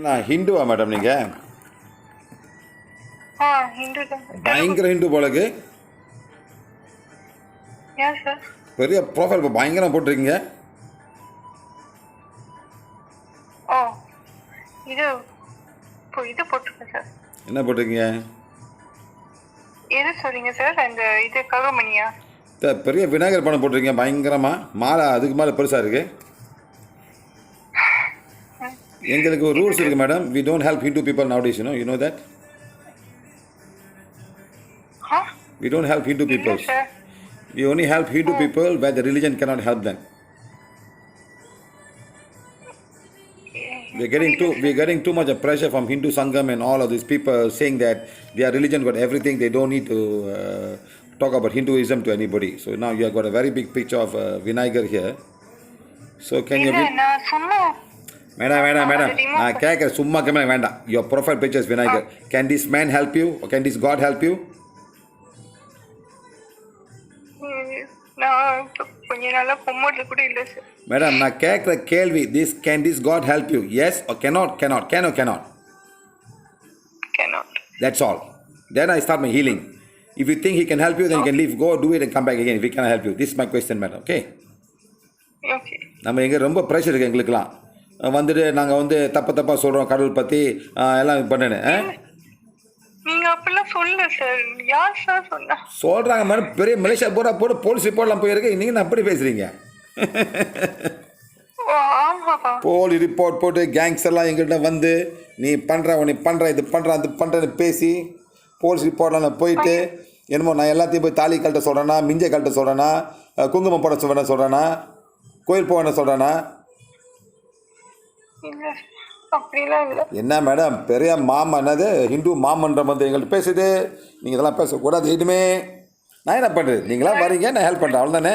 ஏன்னா ஹிந்துவா மேடம் நீங்கள்? ஹிந்து தான். பயங்கர ஹிந்து போலக்கு. ஏன் சார்? பெரிய ப்ரொஃபைல் இப்போ பயங்கரம் போட்டிருக்கீங்க. ஓ இது இது போட்டிருக்கேன் சார். என்ன போட்டிருக்கீங்க? எது சொல்றீங்க சார்? அந்த இது கருமணியா? பெரிய விநாயகர் படம் போட்டிருக்கீங்க பயங்கரமாக. மாலை அதுக்கு மேலே பெருசாக இருக்குது. எங்களுக்கு ஒரு ரூல்ஸ் இருக்குது madam. We don't help Hindu people nowadays, you know that? We don't help Hindu people. We only help Hindu people where the religion cannot help them. We're getting too much of pressure from Hindu Sangam and all of these people saying that their religion got everything. They don't need to talk about Hinduism to anybody. So now you have got a very big picture of Vinayagar here. So can you? Madam. நான் கேட்குறேன் சும்மா camera வேண்டாம். Your profile picture is Vinayagar. Can this man help you? Or can this God help you? Madam, நான் கேட்குற கேள்வி can this God help you? Yes or cannot? Can or cannot? Cannot. That's all. Then I start my healing. If you think he can help you, then you can leave, go do it and come back again if he cannot help you. This is my question, madam. Okay? Okay. நம்ம எங்கே ரொம்ப pressure இருக்குது எங்களுக்கெல்லாம். வந்துட்டு நாங்கள் வந்து தப்பாக சொல்கிறோம் கடவுள் பற்றி எல்லாம் பண்ணேன்னு. நீங்க அப்படிலாம் சொல்ல சார். யார் சார் சொன்னா? சொல்றாங்க மேடம். பெரிய மலேசியா போட்டு போலீஸ் ரிப்போர்ட்லாம் போயிருக்கு. நீங்கள் அப்படி பேசுறீங்க. போலீஸ் ரிப்போர்ட் போட்டு கேங்ஸ் எல்லாம் எங்கள்கிட்ட வந்து நீ பண்ணுற இது பண்ணுற அது பண்ணுறேன்னு பேசி போலீஸ் ரிப்போர்ட்லாம் நான் போயிட்டு என்னமோ நான் எல்லாத்தையும் போய் தாலி கழட்ட சொல்கிறேன்னா, மிஞ்சை கழட்ட சொல்கிறேன்னா, குங்குமம் போட சொல்கிறேன்னா, கோயில் போவேன்னு சொல்கிறேன்னா. என்ன மேடம் பெரிய மாமா என்னது ஹிந்து மாமன்ற வந்து எங்கள்கிட்ட பேசுது. நீங்கள் இதெல்லாம் பேசக்கூடாது எதுவுமே. நான் என்ன பண்ணுறது? நீங்களாம் வரீங்க, நான் ஹெல்ப் பண்ணுறேன், அவ்வளோதானே?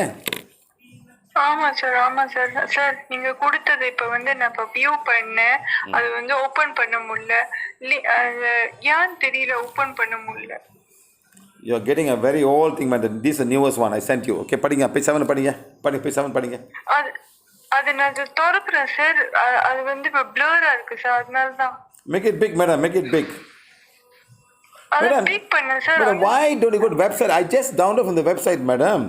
ஆமாம் சார். சார் நீங்கள் கொடுத்தது இப்போ வந்து நான் இப்போ வியூ பண்ணேன். அது வந்து ஓப்பன் பண்ண முடியல. ஏன்னு தெரியல, ஓப்பன் பண்ண முடியல. You are getting a very old thing, man. This is the newest one I sent you. Okay, படிங்க. page 7 படிங்க. page 7 படிங்க. அது நான் திறக்கிறேன் சார். அது வந்து இப்போ பிளரா இருக்கு சார், அதனால தான். Make it big, madam. Make it big. Madam, big பண்ண sir. Madam, why don't you go to website? I just download from the website, madam.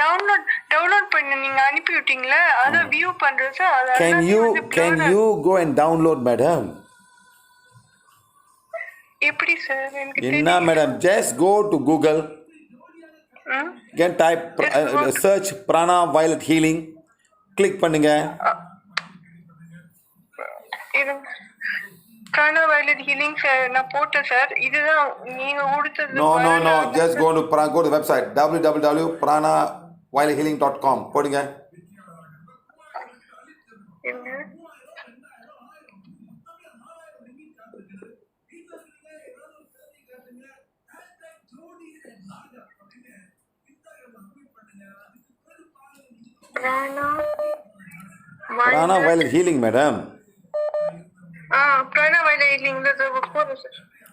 Download பண்ணி நீங்க அனுப்பி விட்டீங்களா? அத வியூ பண்றேன் sir. Can you go and download, madam? எப்படி sir? என்ன madam? Just go to Google. Can type search Prana Violet Healing. Click பண்ணுங்க. Prana Violet Healing sir நான் போட்டேன் சார். இதுதான் நீங்க கொடுத்தது. No. Just go to the website www.pranaviolethealing.com. போடுங்க. Prana Violet Healing, madam. Prana Violet Healing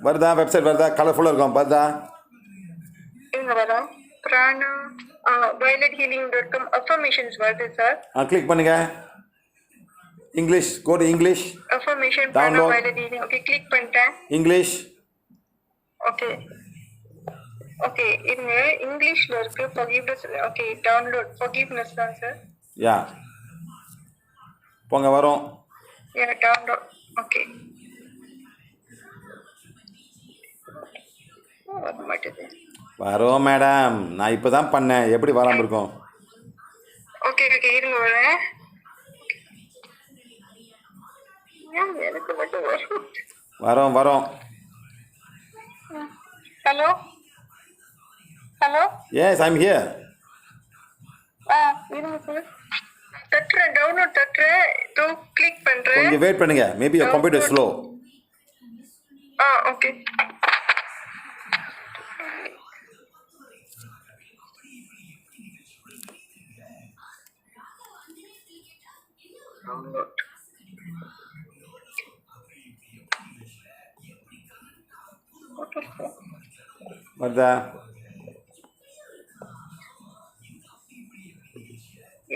வருதா? Website வருதா? கலர்ஃபுல்லாக இருக்கும் வருதா? இங்க வரா Prana violethealing.com affirmations வருது சார். கிளிக் பண்ணுங்க. English, go to English. affirmation Prana Violet Healing. Okay, click பண்ணிட்டேன். இங்கிலீஷ். ஓகே இருங்க. இங்கிலீஷ்ல இருக்கு forgiveness. ஓகே, டவுன்லோட் forgiveness தான் சார். யா போங்க வரும். டவுன்லோட். ஓகே வரும் மேடம். நான் இப்போ தான் பண்ணேன், எப்படி வராமல் இருக்கும்? ஓகே இருங்க வரேன். எனக்கு மட்டும் வரும். ஹலோ. Yes, I'm here. இருங்க சார். டவுன்லோட் தட்டுறேன். கிளிக் பண்றேன். கொஞ்சம் வெயிட் பண்ணுங்க. Maybe your computer is slow. Okay. Download. வருதா?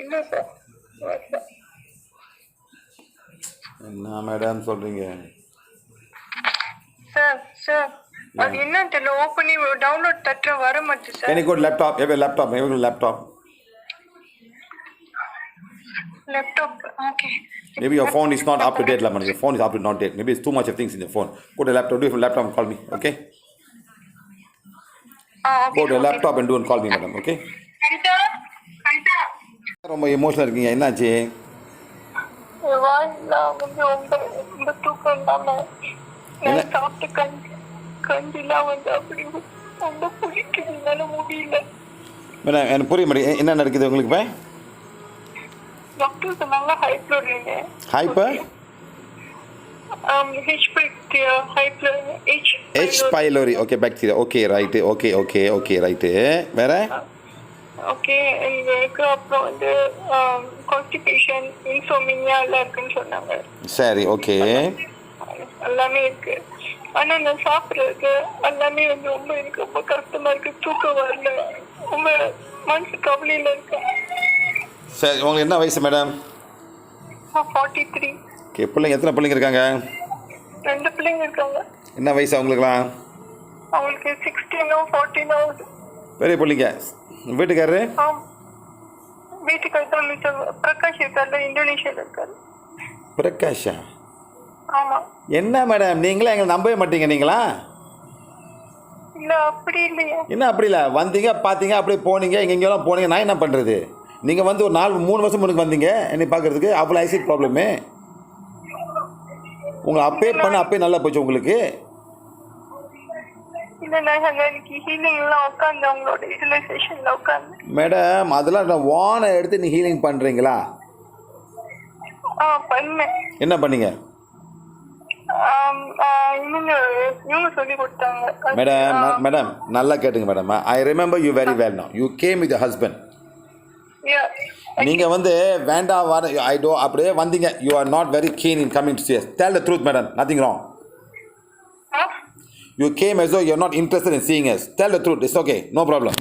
இல்ல சார். என்ன மேடம் சொல்கிறீங்க? சார் அது என்னன்னு தெரியல, ஓப்பன் பண்ணி டவுன்லோட் தட்டுற வர மாட்டேது sir. Can you go to laptop? You have a laptop. You have a laptop. Laptop okay. Maybe your phone is not up to date, madam. Your phone is up to not date. Maybe it's too much of things in your phone. Go to laptop. Do it from laptop and call me. Okay? Go to laptop and do and call me, madam. Okay? ரொம்ப emotional இருக்கீங்க, என்னாச்சு? வாய்லாம் வந்து ரொம்ப தூக்கம் இல்லாம நான் சாப்பிட்டு கஞ்சிலாம் வந்து அப்படி ரொம்ப பிடிக்குது, என்னால முடியல. மேடம் எனக்கு புரிய மாட்டேங்குது, என்ன நடக்குது உங்களுக்கு இப்போ? டாக்டர் சொன்னாங்க ஹைப்ளோரின். Hyper H pylori. Okay, bacteria. Okay right. Okay right. வேற? ஓகே, எங்களுக்கு அப்புறம் வந்து கான்ஸ்டிபேஷன், இன்சோமினியா எல்லாம் இருக்குன்னு சொன்னாங்க. சரி, ஓகே. எல்லாமே இருக்கு. ஆனா நான் சாப்பிட்றது எல்லாமே வந்து ரொம்ப எனக்கு ரொம்ப கஷ்டமா இருக்கு, தூக்கம் வரல, ரொம்ப மனசு கவலையில இருக்கேன். சரி, உங்களுக்கு என்ன வயசு மேடம்? 43. ஓகே, பிள்ளைங்க எத்தனை பிள்ளைங்க இருக்காங்க? 2 பிள்ளைங்க இருக்காங்க. என்ன வயசு அவங்களுக்குலாம்? அவங்களுக்கு 16 14 ஆகுது. பெரிய பிள்ளைங்க. வீட்டுக்காரரு? வீட்டுக்காரர் தான் மிஸ்டர் பிரகாஷ் இருக்காரு, இந்தோனேஷியாவில் இருக்காரு. பிரகாஷா? ஆமாம். என்ன மேடம் நீங்களே எங்களை நம்பவே மாட்டீங்க நீங்களா? இல்லை அப்படி இல்லையா? என்ன அப்படி இல்லை, வந்தீங்க பார்த்தீங்க அப்படியே போனீங்க, எங்கெங்கெல்லாம் போனீங்க, நான் என்ன பண்ணுறது? நீங்கள் வந்து ஒரு 3 வருஷம் முன்னுக்கு வந்தீங்க என்னை பார்க்குறதுக்கு, அவ்வளோ ஐசிட் ப்ராப்ளமே. உங்களை அப்பயே நல்லா போச்சு உங்களுக்கு. மேடம் அதெல்லாம் நான் வானை எடுத்து நீ ஹீலிங் பண்ணுறீங்களா? என்ன பண்ணீங்க மேடம்? நல்லா கேட்டுங்க madam. I remember you very well. No you came with husband. நீங்கள் வந்து வேண்டாம் வர அப்படியே வந்தீங்க. You are not very keen in coming to see us. Tell the truth madam, nothing wrong. You came as though you're not interested in seeing us. Tell the truth, it's okay, no problem.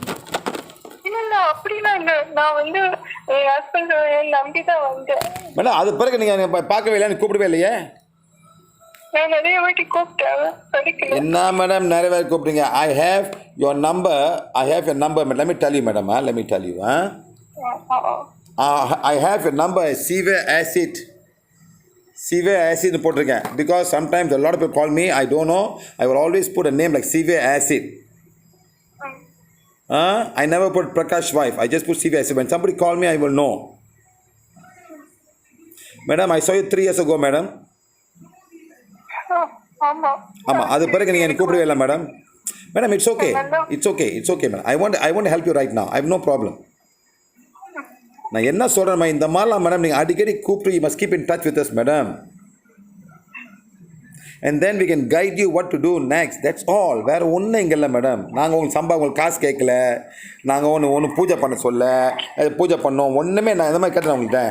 இல்ல அப்படிலாம் இல்ல, நான் வந்து என் husband நம்பி தான் வந்தேன். Madam அது பிறகு நீங்கள் பார்க்கவே இல்லை, கூப்பிடவே இல்லையே. நான் நிறைய வாட்டி கூப்பிட்டேன், கிடைக்கல. என்ன மேடம் நிறைய வாட்டி கூப்பிட்டீங்க? I have your number. Let me tell you madam, let me tell you. I have your number as severe acid போட்டிருக்கேன். Because sometimes a lot of people call me, I don't know, I will always put a name like severe acid. I never put Prakash wife, I just put severe acid. When somebody call me, I will know. Madam, I saw you 3 years ago madam. ஆமாம், அது பிறகு நீங்கள் எனக்கு கூப்பிடவே இல்லை madam. Madam it's okay madam. I want to help you right now. I have no problem. நான் என்ன சொல்கிறேன் இந்த மாதிரிலாம் மேடம் நீங்கள் அடிக்கடி கூப்பிட்டு you must keep in touch with us madam. And then we can guide you what to do next. That's all. வேறு ஒன்றும் இங்கே இல்லை மேடம். நாங்கள் உங்களுக்கு காசு கேட்கல, நாங்கள் ஒன்று பூஜை பண்ண சொல்ல, பூஜை பண்ணோம், ஒன்றுமே நான் இந்த மாதிரி கேட்டேன் உங்கள்கிட்ட.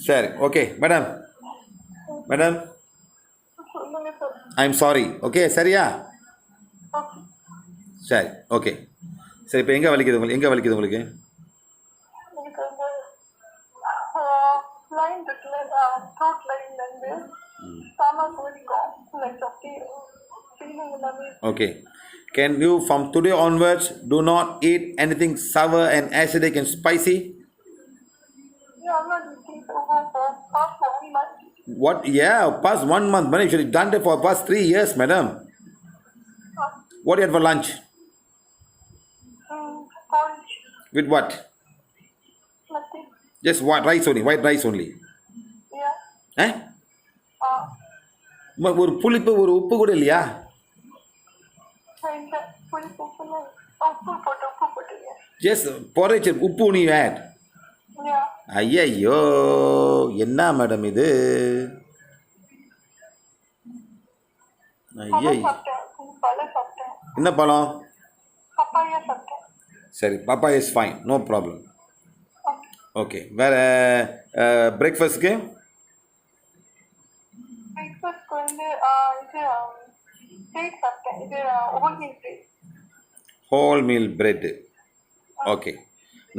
சரி, okay madam. I am sorry. Okay சரியா? சரி, ஓகே. சரி, இப்போ எங்கே வலிக்குது உங்களுக்கு? Okay. Can you from today onwards do not eat anything sour and acidic and spicy? Yeah, I'm not eating for past 1 month. What? Yeah, past 1 month. Madam, you should have done it for past 3 years, madam. What do you had for lunch? Porridge. With what? Nothing. Just white rice only. Yeah. ஒரு புளிப்பு ஒரு உப்பு கூட இல்லையா? Just porridge, உப்பு only you add. Yeah. ஐயோ என்ன madam இது? ஐயோ என்ன பழம்? சரி, பாப்பா is fine, no problem. Okay, வேறு பிரேக்ஃபாஸ்ட்க்கு? வந்து இது whole meal bread. Okay,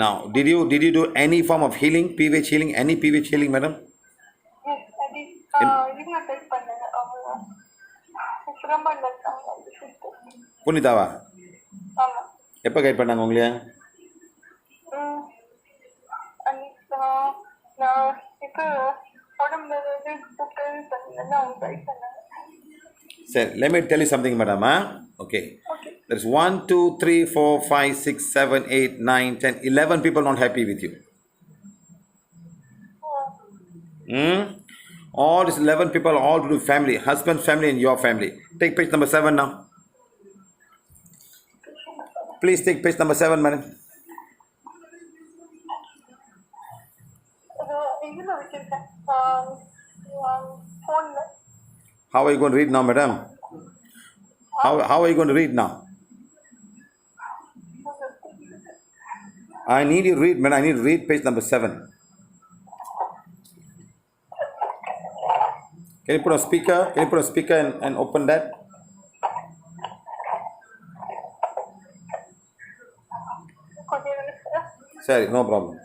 Now, did you do any form of healing, PVH healing, any PVH healing, madam? Yes, I did. இவங்க ட்ரை பண்ணாங்க அவங்க சிரமம் இருக்காங்க அந்த sister. புனிதாவா? ஆமா. எப்போ கைட் பண்ணாங்க உங்களையா? அன்னைக்கு நான் இப்போ உடம்புல வந்து கூப்பிட்டு பண்ணல அவங்க ட்ரை பண்ணாங்க. Sir, let me tell you something, madam. Okay. Okay. There's 1, 2, 3, 4, 5, 6, 7, 8, 9, 10, 11 people not happy with you. All these 11 people all to do family, husband, family, and your family. Take page number 7 now. Please take page number 7, madam. இதுல வச்சிருக்கேன் ஃபோன்ல. How are you going to read now, madam? How are you going to read now? I need you to read, madam. I need to read page number 7. Can you put on speaker? Can you put on speaker and open that? கொஞ்சம் Sorry, no problem.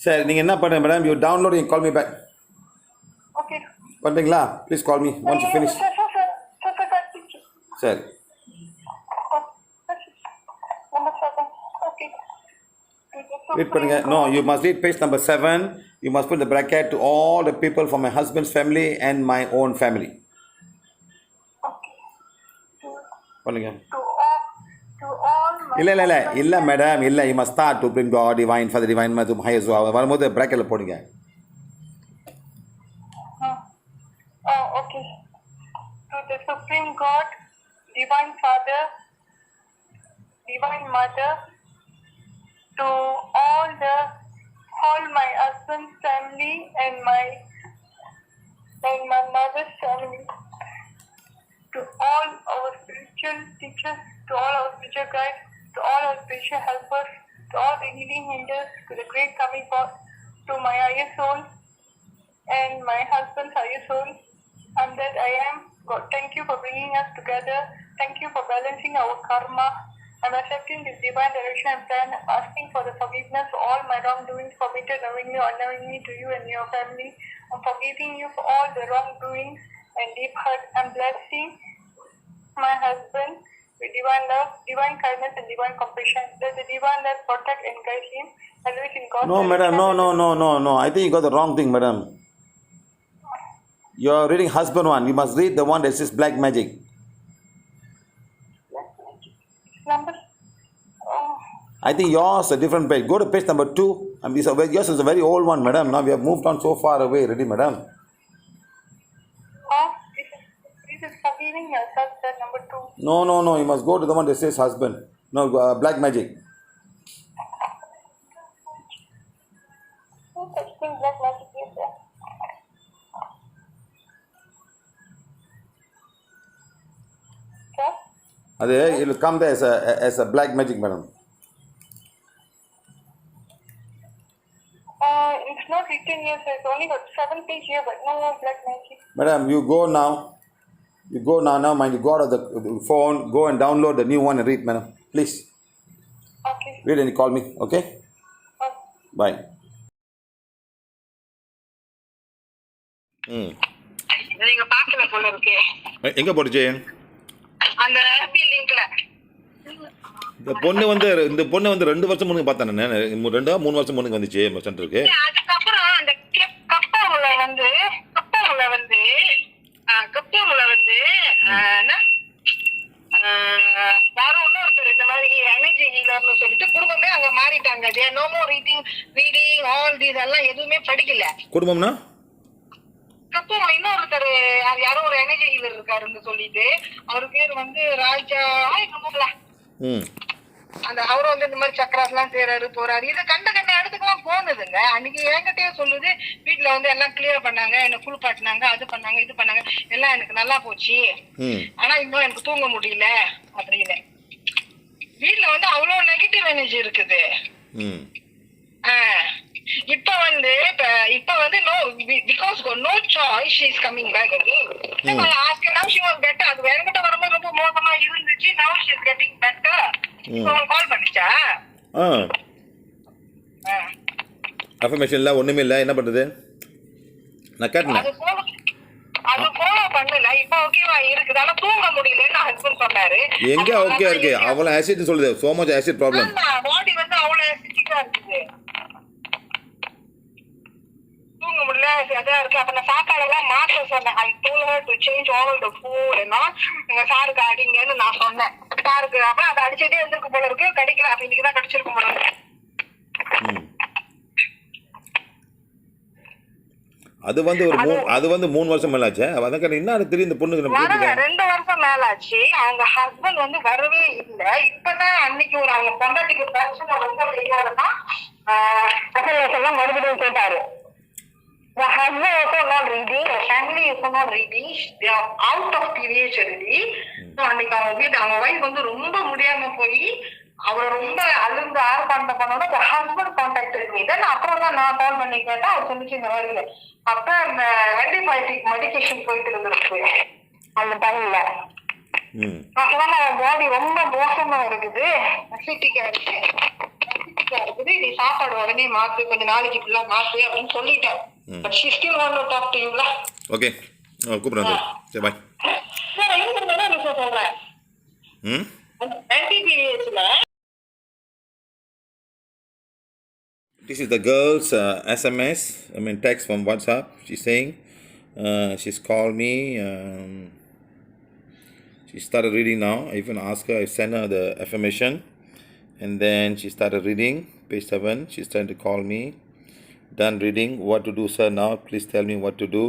சரி நீங்கள் என்ன பண்ணுங்க madam, you download you call me back. Okay பண்ணுறீங்களா? Please call me once you finish. சரி read பண்ணுங்க. No, you must read page number 7. You must put the bracket to all the people from my husband's family and my own family. பண்ணுங்க. இல்லை madam, இல்லை, you must start to bring God, divine Father, divine Mother, highest வரும்போது bracketல போடுங்க. Okay. To the Supreme God, Divine Father, Divine Mother, to all my husband's family and my mother's family, to all our spiritual teachers, to all our spiritual guides, to all our spiritual helpers, to all the healing angels, to the great coming God, to my higher soul and my husband's higher soul, and that I am God. Thank you for bringing us together. Thank you for balancing our karma. I'm accepting this divine direction and plan, asking for the forgiveness for all my wrongdoings committed knowingly or unknowingly to you and your family. I'm forgiving you for all the wrongdoings and deep hurt. I'm blessing my husband with divine love, divine kindness, and divine compassion. Let the divine love protect and guide him, and live in God's No, madam, no. I think you got the wrong thing, madam. You're reading husband one. You must read the one that says black magic. number. I think yours is a different page. Go to page number 2. Yours is a very old one, madam. Now we have moved on so far away already, madam. This is forgiving yourself, sir, number 2. No. You must go to the one that says husband. No, black magic. Such thing black magic is there. Sir? It will come there as a black magic, madam. It's not written here, sir. It's only got 7 pages here, but no black magic. Madam, you go now. Now, mind you, go out of the phone, go and download the new one and read, madam. Please. Okay. Read and call me, okay? Bye. நீங்க பாக்கல போல இருக்கு. எங்க போடுச்சு? அந்த happy லிங்க்ல. இந்த பொண்ணு வந்து 2 வருஷம் முன்னுக்கு பார்த்தேன் நான். 2-3 வருஷம் முன்னுக்கு வந்துச்சு சென்டருக்கு. அதுக்கப்புறம் அந்த கப்பூர்ல வந்து யாரோ ஒருத்தர் இந்த மாதிரி எனர்ஜி ஹீலர்னு சொல்லிட்டு குடும்பமே அங்க மாறிட்டாங்க. They no more reading all these எல்லாம் எதுவுமே படிக்கல. குடும்பம்னா கப்பூர்ல இன்னொருத்தர் யாரோ ஒரு எனர்ஜி ஹீலர் இருக்காருன்னு சொல்லிட்டு அவரு பேர் வந்து ராஜா அந்த அவரும் வந்து இந்த மாதிரி சக்கராஸ் எல்லாம் செய்யறாரு போறாரு. இதை கண்ட இடத்துக்குலாம் போனதுங்க. அன்னைக்கு என்கிட்டயே சொல்லுது, வீட்டுல வந்து எல்லாம் கிளியர் பண்ணாங்க, என்ன ஃபுல் பாட்டினாங்க, அது பண்ணாங்க, இது பண்ணாங்க, எல்லாம் எனக்கு நல்லா போச்சு. ஆனா இன்னும் எனக்கு தூங்க முடியல அப்படின்னு. வீட்டுல வந்து அவ்வளவு நெகட்டிவ் எனர்ஜி இருக்குது. இப்ப வந்து no, because no choice she is coming back again. So I asked her, now she was better. அது என்கிட்ட வரும்போது ரொம்ப மோசமா இருந்துச்சு. Now she is getting better. So கால் பண்ணிச்சா? அஃபர்மேஷன்ல ஒண்ணுமே இல்ல, என்ன பண்றது? நான் கேட்டேன். அது ஃபாலோ பண்ணல. இப்போ ஓகேவா இருக்குது. ஆனா தூங்க முடியலன்னு ஹஸ்பண்ட் சொன்னாரு. எங்க ஓகே இருக்கு? அவ்வளவு ஆசிட் சொல்லுது. so much acid problem. பாடி வந்து அவ்வளவு ஆசிடிக்கா இருக்குது. தூங்க முடியல, அதா இருக்கு. அப்ப நான் சாப்பாடெல்லாம் மாற்ற சொன்னேன். I told her to change all the food and all. எங்க சாருக்கு அடிங்கன்னு நான் சொன்னேன். சாருக்கு அப்ப அதை அடிச்சதே இருந்திருக்கு போல இருக்கு. கிடைக்கல. அப்ப இன்னைக்குதான் கிடைச்சிருக்கும் போல இருக்கு. அது வந்து 3 வருஷம் மேல ஆச்சு. அதான் என்ன தெரியும் இந்த பொண்ணுக்கு நம்ம 2 வருஷம் மேல ஆச்சு. அவங்க ஹஸ்பண்ட் வந்து வரவே இல்ல. இப்பதான் அன்னைக்கு ஒரு அவங்க பொண்டாட்டிக்கு பிரச்சனை ரொம்ப தெரியாதுன்னா எல்லாம் மறுபடியும் கேட்டாரு. The husband also not reading, the family is not reading, they are out of periods already. So அன்னைக்கு அவங்க வைஃப் வந்து ரொம்ப முடியாம போய் அவரை ரொம்ப அழுந்து ஆர்ப்பாட்டம் பண்ணோட the husband contacted me. Then அப்புறம் தான் நான் கால் பண்ணி கேட்டா அவர் சொல்லிச்சு இந்த மாதிரி. அப்ப அந்த ஆன்டிபயோட்டிக் மெடிகேஷன் போயிட்டு இருந்திருக்கு அந்த டைம்ல. அப்பதான் பாடி ரொம்ப மோசமா இருக்குது, அசிட்டிக்கா இருக்குது, நீ சாப்பாடு உடனே மாத்து, கொஞ்ச நாளைக்கு ஃபுல்லா மாத்து அப்படின்னு சொல்லிட்டேன். But she still want to talk to you la. Okay. கூப்பிடுறேன். சரி பை. சார் என்ன சொல்றேன்? ஆன்டிபயோட்டிக்ஸ்ல This is the girl's SMS, text from WhatsApp. She's saying, she's called me. She started reading now. I even asked her, I sent her the affirmation. And then she started reading, page 7. She's trying to call me. Done reading. What to do, sir, now? Please tell me what to do.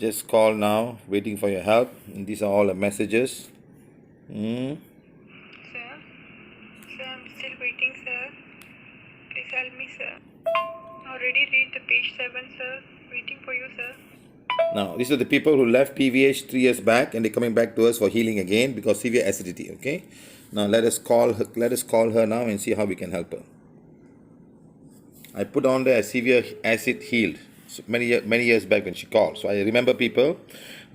Just call now. Waiting for your help. And these are all the messages. Sir, I'm still waiting, sir. Please help me, sir. Already read the page 7, sir. Waiting for you, sir. Now, these are the people who left PVH 3 years back and they're coming back to us for healing again because severe acidity, okay? Now, let us call her now and see how we can help her. I put on there severe acid healed many years back when she called. So I remember people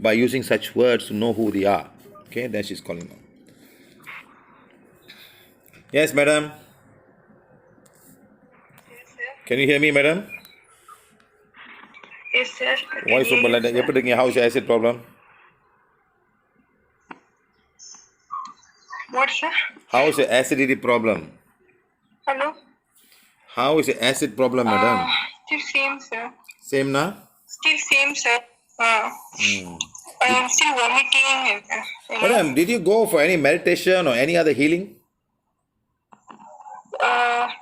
by using such words to know who they are. Okay, then she's calling now. Yes, madam. Yes, sir. Can you hear me, madam? Yes, sir. Voice over like that. You're putting how's your acid problem? What, sir? How is your acidity problem? Hello? How is your acid problem, madam? Still same, sir. Same na? Still same, sir. I am still vomiting. Madam, did you go for any meditation or any other healing?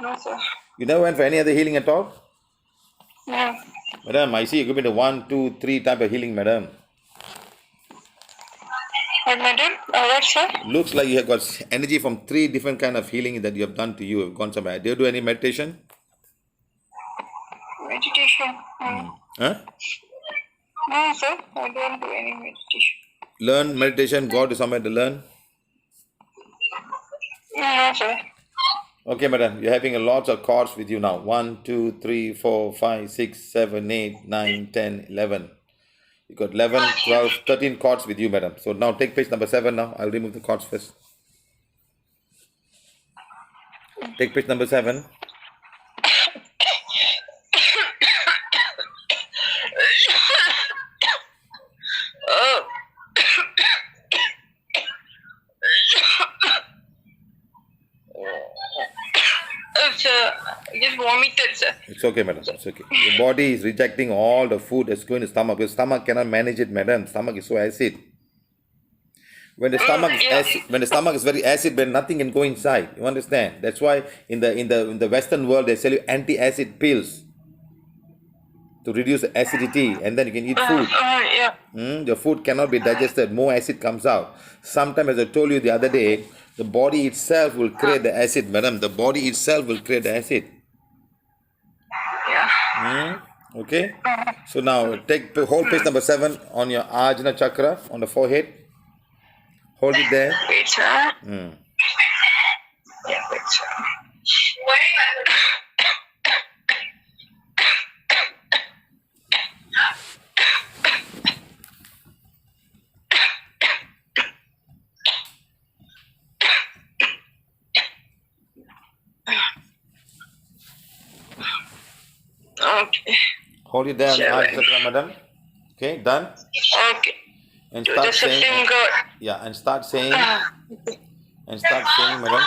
No, sir. You never went for any other healing at all? No. Madam, I see you give me the 1, 2, 3 type of healing, madam. What, madam? What, sir? Looks like you have got energy from 3 different kind of healing that you have done to you. Have gone somewhere. Do you do any meditation? Meditation? Huh? No, sir. I don't do any meditation. Learn meditation. Go to somewhere to learn. No, sir. Okay, madam. You're having a lots of cards with you now. 1, 2, 3, 4, 5, 6, 7, 8, 9, 10, 11. You got 11, 12, 13 cards with you, madam. So now take page number 7 now. I'll remove the cards first. Take page number 7. Sir, I just vomited, sir. It's okay, madam. It's okay. Your body is rejecting all the food that's going to stomach. Your stomach cannot manage it, madam. Stomach is so acid. When the stomach is acid, when the stomach is very acid, when nothing can go inside. You understand? That's why in the Western world they sell you anti-acid pills to reduce the acidity, and then you can eat food. Your food cannot be digested. More acid comes out. Sometimes, as I told you the other day, the body itself will create the acid, madam. The body itself will create the acid. Okay. So now take hold page number 7 on your Ajna chakra on the forehead. Hold it there. Wait, sir. Yeah, wait, sir. Okay. Hold it there on the Seven. Ajna chakra, madam. Okay, done. Okay. And To start the saying. Supreme God. Yeah, and start saying, madam.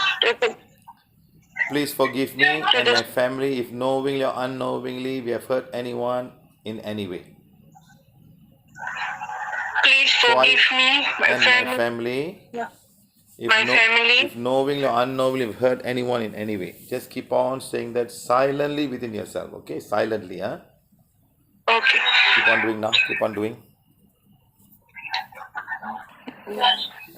Please forgive me and my family if knowingly or unknowingly we have hurt anyone in any way. Please forgive me, my And family. my family. Yeah. If My family. If knowingly or unknowingly we've hurt anyone in any way. Just keep on saying that silently within yourself. Okay? Silently, huh? Okay. Keep on doing now. Keep on doing.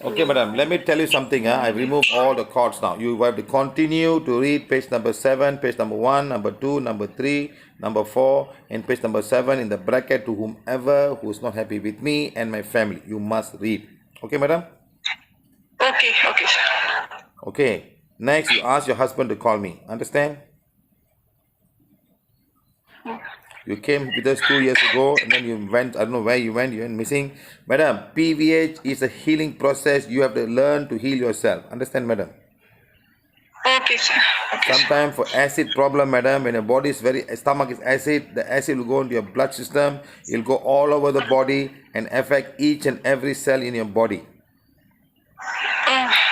Okay, madam. Let me tell you something. I've removed all the cards now. You have to continue to read page number 7, page number 1, number 2, number 3, number 4, and page number 7 in the bracket to whomever who is not happy with me and my family. You must read. Okay, madam? Okay, okay, sir. Okay. Next, you ask your husband to call me. Understand? You came with us 2 years ago and then you went, I don't know where you went missing. Madam, PVH is a healing process. You have to learn to heal yourself. Understand, madam? Okay, sir. Okay, sir. Sometimes for acid problem, madam, when your body is stomach is acid, the acid will go into your blood system. It will go all over the body and affect each and every cell in your body.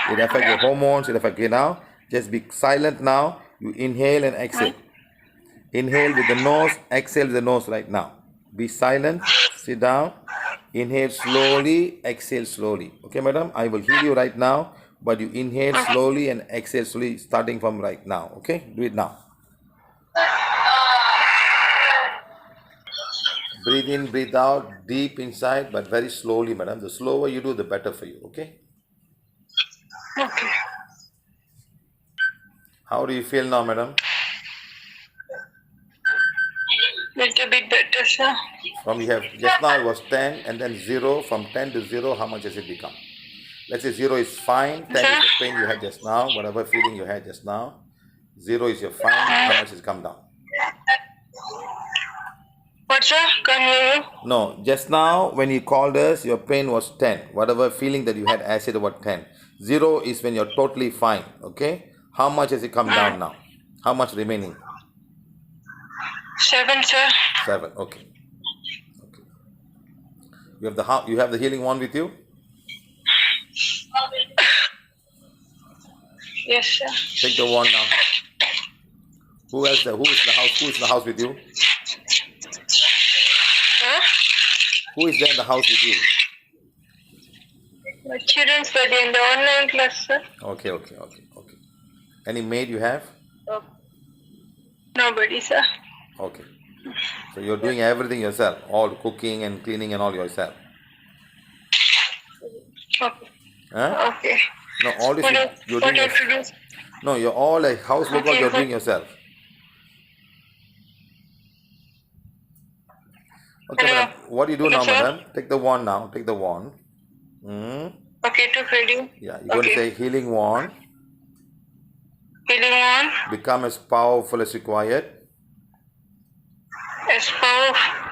It affects your hormones. It affects you now. Just be silent now. You inhale and exhale. Inhale with the nose, exhale with the nose right now. Be silent, sit down, inhale slowly, exhale slowly. Okay, madam? I will heal you right now, but you inhale slowly and exhale slowly starting from right now. Okay? Do it now. Breathe in, breathe out, deep inside, but very slowly, madam. The slower you do, the better for you. Okay? Okay. How do you feel now, madam? Little bit better, sir. From you have just now it was 10 and then 0. From 10 to 0, how much has it become? Let's say 0 is fine, 10 is the pain you had just now, whatever feeling you had just now. 0 is your fine, how much has come down? What, sir? Can hear you? No, just now when you called us, your pain was 10. Whatever feeling that you had acid about 10. 0 is when you're totally fine, okay? How much has it come down now? How much remaining? 7, sir. 7, okay. Okay. You have the healing wand with you? Yes, sir. Take the wand now. Who is in the house with you? Huh? Who is there in the house with you? My children study in the online class, sir. Okay. Any maid you have? Oh. Nobody, sir. Okay. So you're doing everything yourself, all cooking and cleaning and all yourself. Okay. Huh? Okay. No, all this you're What doing. have to do? No, you're all like housework Okay, you're sir. doing yourself. Okay, Hello. madam. What do you do Hello, now, sir. madam? Take the wand now. Take the wand. Okay, to ready. Yeah, you're going to say healing wand. Healing on. Become as powerful as required.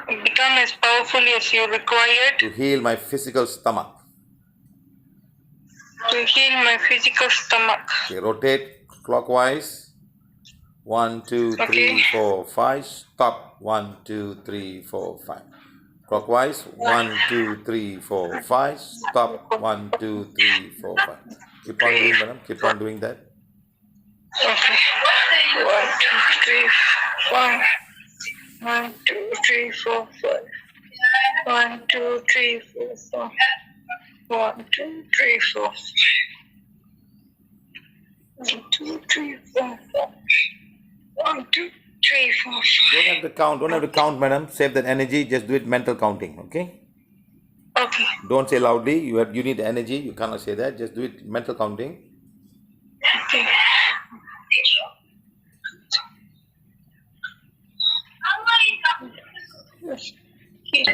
Become as powerful as you required To heal my physical stomach. to heal my physical stomach. Okay, rotate clockwise. 1, 2, 3, Okay. 4, 5. Stop. 1, 2, 3, 4, 5. Clockwise. 1, 2, 3, 4, 5. Stop. 1, 2, 3, 4, 5. Keep on doing, madam. Keep on doing that. Okay. 1, 2, 3, 4. 1, 2, 3, 4, 5. 1, 2, 3, 4, 5. 1, 2, 3, 4. 1, 2, 3, 4, 5. 1, 2, 3, 4, 5. Don't have to count, madam. Save that energy. Just do it mental counting, okay? Okay. Don't say loudly. You need energy. You cannot say that. Just do it mental counting. Okay.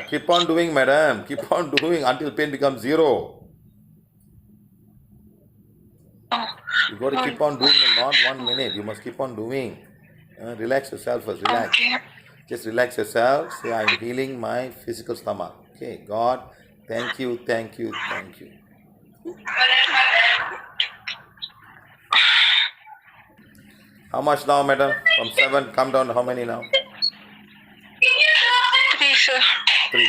Keep on doing, madam. Keep on doing until pain becomes zero. You got to keep on doing it, not 1 minute. You must keep on doing. Relax yourself first. Relax. Okay. Just relax yourself. Say, I'm healing my physical stomach. Okay, God, thank you, thank you, thank you. How much now, madam? From 7, come down to how many now? 3, sir. 3.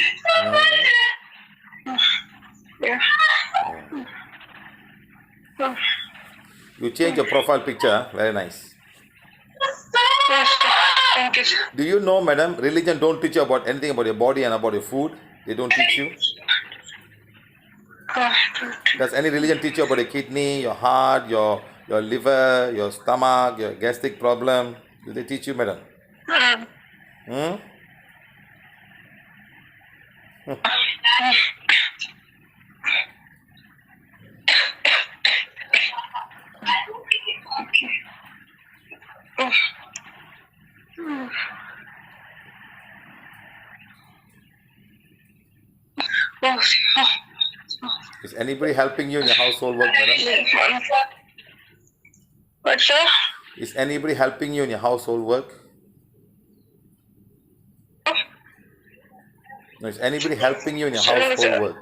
Yeah. You change your profile picture. Very nice. Yes, sir. Thank you, sir. Do you know, madam, religion don't teach you about anything about your body and about your food. They don't teach you. Does any religion teach you about your kidney, your heart, your liver, your stomach, your gastric problem? Do they teach you, madam? Hmm? Is anybody helping you in your household work, madam? What, sir? Is anybody helping you in your household work? No, is anybody helping you in your household work?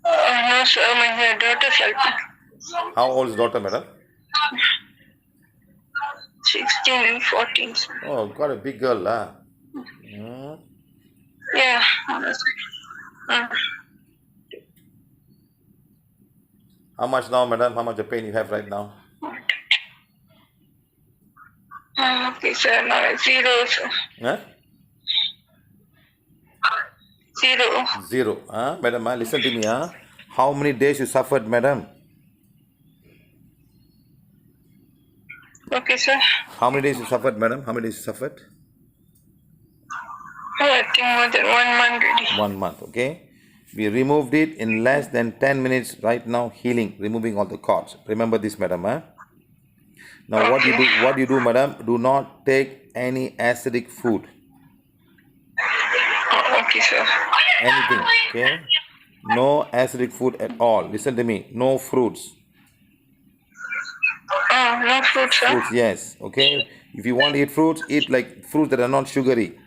No, sir. My daughter's helping. How old is daughter, madam? 16 and 14. Sir. Oh, got a big girl, lah. Hmm. Yeah. How much now, madam? How much of pain you have right now? Okay, sir. No, 0, sir. Huh? 0. 0. Madam, listen to me. How many days you suffered, madam? Okay, sir. How many days you suffered, madam? How many days you suffered? I think more than 1 month already. 1 month, okay? We removed it in less than 10 minutes right now, healing, removing all the cords. Remember this, madam. Now, what do you do, madam? Do not take any acidic food. Okay, sir. Anything, okay? No acidic food at all. Listen to me. No fruits. No fruit, sir. Fruits, yes, okay? If you want to eat fruits, eat like fruits that are not sugary.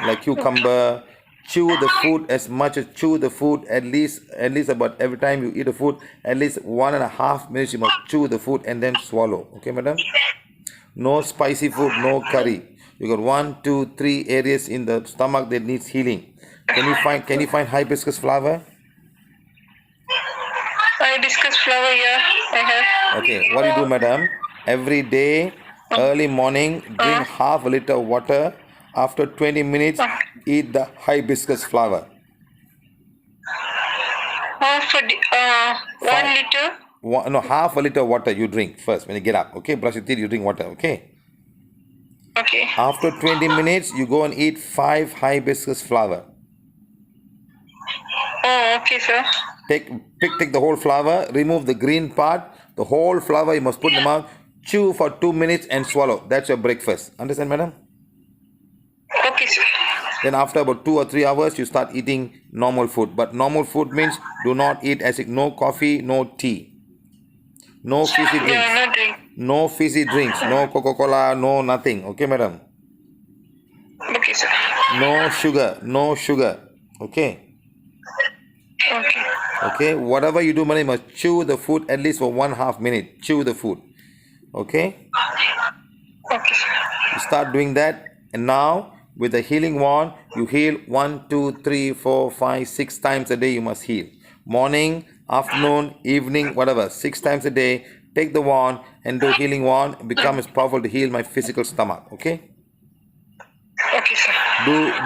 Like cucumber. Chew the food as much as chew the food at least about every time you eat a food, at least 1.5 minutes you must chew the food and then swallow. Okay, madam? No spicy food, no curry. You got 1, 2, 3 areas in the stomach that needs healing. Can you find hibiscus flower? Hibiscus flower, yeah, I have. Okay, what do you do, madam? Every day, early morning, drink half a liter of water. After 20 minutes, eat the hibiscus flower. Half a 1 liter? Half a liter of water you drink first when you get up. Okay, brush your teeth, you drink water. Okay. Okay. After 20 minutes, you go and eat 5 hibiscus flower. Oh, okay, sir. Take the whole flower, remove the green part. The whole flower you must put in the mouth. Chew for 2 minutes and swallow. That's your breakfast. Understand, madam? Okay, sir. Then after about 2 or 3 hours, you start eating normal food. But normal food means do not eat acid, no coffee, no tea, no fizzy drinks. Yeah, no drink. No fizzy drinks, no Coca-Cola, no nothing. Okay, madam? Okay, sir. No sugar. Okay? Okay. Okay? Whatever you do, madam, you must chew the food at least for 1/2 minute. Chew the food. Okay? Okay, sir. You start doing that, and now with the healing wand, you heal 1, 2, 3, 4, 5, 6 times a day. You must heal. Morning, afternoon, evening, whatever. 6 times a day. Take the wand and do healing wand. It becomes powerful to heal my physical stomach. Okay? Okay, sir.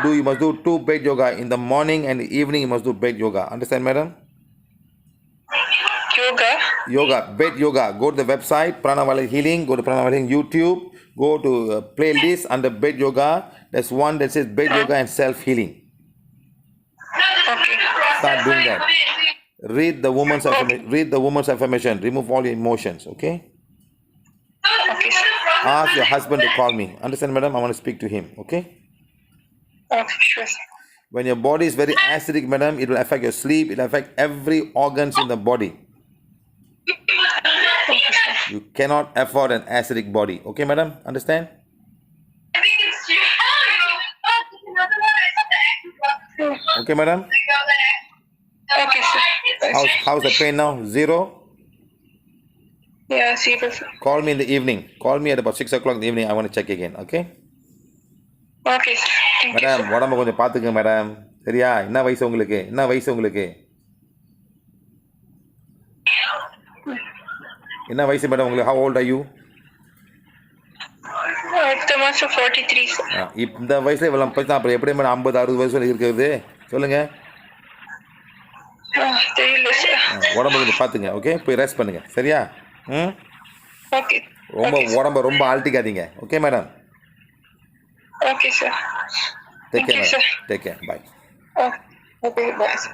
You must do 2 bed yoga in the morning and the evening. You must do bed yoga. Understand, madam? Yoga. Bed yoga. Go to the website Pranavali Healing. Go to Pranavali Healing YouTube. Go to playlist under bed yoga. There's one that says bed yoga and self healing. Okay. Start doing that. Read the woman's affirmation. Remove all your emotions. Okay? Okay, sir. ask your husband to call me. Understand, madam? I want to speak to him. Okay? Okay, sure, sir. When your body is very acidic, madam, it will affect your sleep. It will affect every organs in the body. Okay, sir. You cannot afford an acidic body. Okay, madam? Understand? Okay, madam? Okay, sir. How's the pain now? 0? Yeah, zero, sir. Call me in the evening. Call me at about 6 o'clock in the evening. I want to check again. Okay? Okay, sir. Thank you, madam sir. உடம்ப கொஞ்சம் பார்த்துக்குங்க madam. சரியா? என்ன வயசு உங்களுக்கு? என்ன வயசு madam உங்களுக்கு? How old are you? அடுத்த மாசம் 43, sir. இந்த வயசுல இவ்வளோ பிரச்சனை அப்புறம் எப்படி மேடம் 50-60 வயசு இருக்கிறது? சொல்லுங்க. தெரியல, சார். உடம்ப கொஞ்சம் பார்த்துங்க. ஓகே? போய் ரெஸ்ட் பண்ணுங்க. சரியா? ம் Okay. ரொம்ப Okay, sir. உடம்ப ரொம்ப ஆழ்த்திக்காதீங்க. Okay madam? Okay, sir. Take Thank care, you, madam. sir. Take care. Bye. Okay, bye, sir.